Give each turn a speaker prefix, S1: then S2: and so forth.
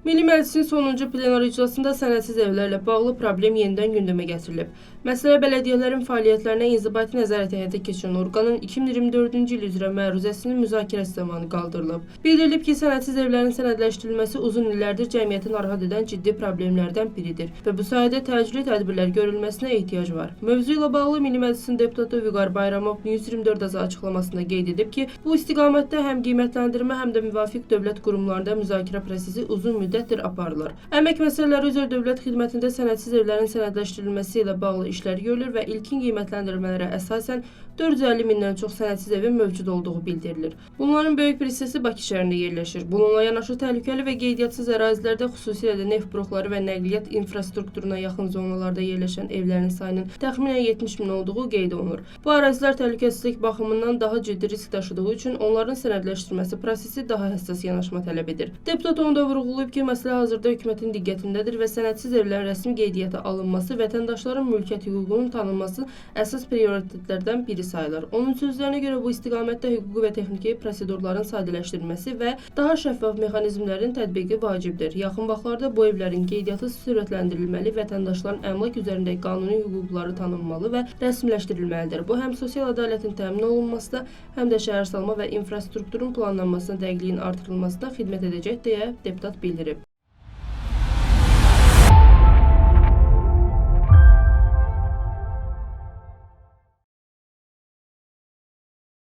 S1: Milli Məclisin sonuncu plenar iclasında sənədsiz evlərlə bağlı problem yenidən gündəmə gətirilib. Məsələ bələdiyyələrin fəaliyyətlərinə inzibati nəzarət həyata keçirən orqanın 2024-cü il üzrə məruzəsinin müzakirəsi zamanı qaldırılıb. Bildirilib ki, sənədsiz evlərin sənədləşdirilməsi uzun illərdir cəmiyyəti narahat edən ciddi problemlərdən biridir və bu sayədə təcili tədbirlər görülməsinə ehtiyac var. Mövzu ilə bağlı Milli Məclisin deputatı Vüqar Bayramov News 24 azı açıqlamasında qeyd edib ki, bu istiqamətdə həm qiymətləndirmə, həm də müvafiq dövlət qurumlarında müzakirə prosesi uzun müddətdir aparılır. Əmək məsələləri üzrə dövlət xidmətində sənədsiz evlərin sənədləşdirilməsi ilə bağlı işlər görülür və ilkin qiymətləndirmələrə əsasən 450 mindən çox sənədsiz evin mövcud olduğu bildirilir. Bunların böyük bir hissəsi Bakı şəhərində yerləşir. Bununla yanaşı təhlükəli və qeydiyyatçız ərazilərdə, xüsusilə də neft blokları və nəqliyyat infrastrukturuna yaxın zonalarda yerləşən evlərin sayının təxminən 70 min olduğu qeyd olunur. Bu ərazilər təhlükəsizlik baxımından daha ciddi risk daşıdığı üçün onların sənədləşdirilməsi prosesi daha həssas yanaşma tələb edir. Deputat onu da vurğulayıb ki, məsələ hazırda hökumətin diqqətindədir və sənədsiz evlərin rəsmi qeydiyyata alınması, vətəndaşların mülkiyyət hüququnun tanınması əsas prioritetlərdən biri sayılır. Onun sözlərinə görə bu istiqamətdə hüquqi və texniki prosedurların sadələşdirilməsi və daha şəffaf mexanizmlərin tətbiqi vacibdir. Yaxın vaxtlarda bu evlərin qeydiyyatı sürətləndirilməli, vətəndaşların əmlak üzərindəki qanuni hüquqları tanınmalı və rəsmiləşdirilməlidir. Bu həm sosial ədalətin təmin olunmasına, həm də şəhərsalma və infrastrukturun planlanmasına dəqiqliyin artırılmasına xidmət edəcək deyə deputat bildirib.